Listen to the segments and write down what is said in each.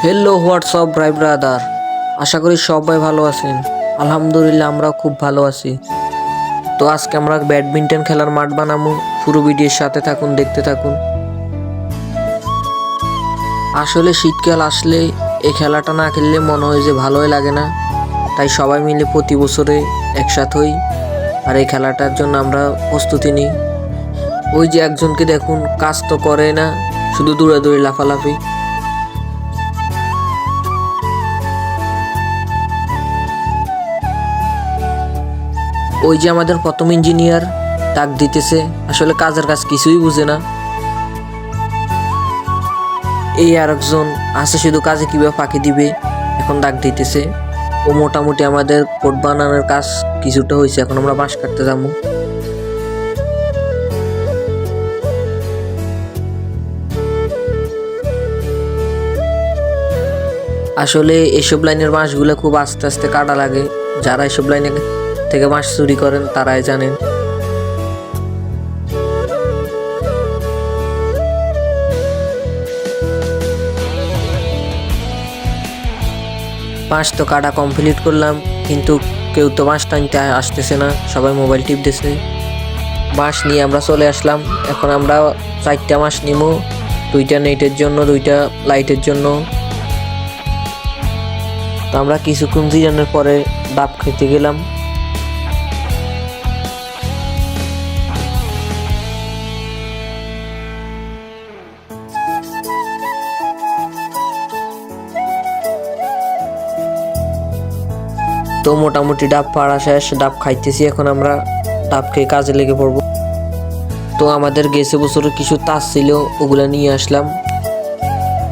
Hello WhatsApp ভাই brother, আশা করি সবাই ভালো আছেন। আলহামদুলিল্লাহ আমরাও খুব ভালো আছি। তো আজকে আমরা ব্যাডমিন্টন খেলার মাঠ বানাবো, পুরো ভিডিওর সাথে থাকুন, দেখতে থাকুন। আসলে শীতকাল আসলে এই খেলাটা না খেললে মনে হয় যে ভালোই লাগে না, তাই সবাই মিলে প্রতি বছরে একসাথে হই আর এই খেলাটার জন্য আমরা প্রস্তুতি নিই। ওই যে একজনকে দেখুন, কাজ তো করে না, শুধু দৌড়াদৌড়ি লাফালাফি। ওই যে আমাদের প্রথম ইঞ্জিনিয়ার ডাক দিতেছে, আসলে কাজের কাজ কিছুই বুঝে না। এই আরেকজন আছে, শুধু কাজে কিভাবে ফাঁকি দিবে এখন ডাক দিতেছে। ও মোটামুটি আমাদের কোড বানানোর কাজ কিছুটা হয়েছে, এখন আমরা বাঁশ কাটতে যাবো। আসলে এসব লাইনের বাঁশগুলো খুব আস্তে আস্তে কাটা লাগে, যারা এসব লাইনে থেকে বাঁশ চুরি করেন তারাই জানেন। বাঁশ তো কাটা কমপ্লিট করলাম, কিন্তু কেউ তো বাঁশ টানতে আসতেছে না, সবাই মোবাইল টিপতেছে। বাঁশ নিয়ে আমরা চলে আসলাম। এখন আমরা 4টা বাঁশ নিব, 2টা নেটের জন্য, 2টা লাইটের জন্য। তো আমরা কিছুক্ষণ জিরানোর পরে ডাব খেতে গেলাম। তো মোটামুটি ডাব পাড়া শেষ, ডাব খাইতেছি। এখন আমরা ডাব খেয়ে কাজে লেগে পড়ব। তো আমাদের গেছে বছরে কিছু তাস ছিল, ওগুলা নিয়ে আসলাম,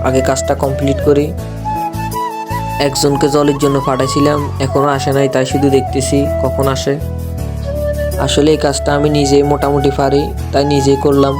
আগে কাজটা কমপ্লিট করি। একজনকে জলের জন্য পাঠাইছিলাম, এখনো আসে নাই, তাই শুধু দেখতেছি কখন আসে। আসলে এই কাজটা আমি নিজেই মোটামুটি পারি, তাই নিজেই করলাম।